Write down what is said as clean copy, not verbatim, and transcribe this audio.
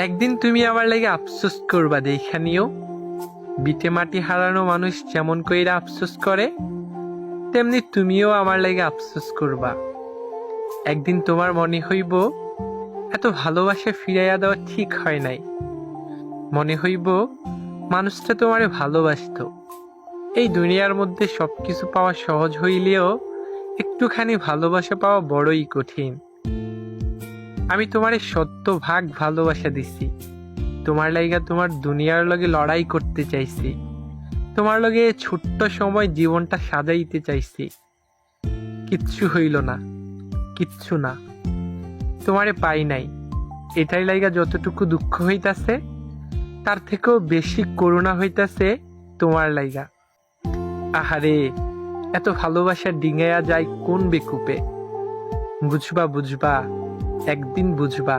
একদিন তুমি আমার লাগে আফসোস করবা দেখা নিও। বিটে মাটি হারানো মানুষ যেমন কইরা আফসোস করে, তেমনি তুমিও আমার লাগে আফসোস করবা। একদিন তোমার মনে হইব এত ভালোবাসা ফিরাইয়া দেওয়া ঠিক হয় নাই। মনে হইব মানুষটা তোমারে ভালোবাসতো। এই দুনিয়ার মধ্যে সবকিছু পাওয়া সহজ হইলেও একটুখানি ভালোবাসা পাওয়া বড়ই কঠিন। আমি তোমারে ভাগ ভালোবাসা দিছি। তোমার লাইগা তোমার দুনিয়ার লগে লড়াই করতে চাইছি। তোমার লগে ছোট্ট সময় জীবনটা সাজাইতে চাইছি। কিচ্ছু হইল না, কিচ্ছু না। তোমারে পাই নাই, এটাই লাইগা যতটুকু দুঃখ হইতাছে তার থেকেও বেশি করুণা হইতাছে তোমার লাইগা। আহারে, এত ভালোবাসা ডিঙাইয়া যায় কোন বেকুপে। বুঝবা বুঝবা, একদিন বুঝবা।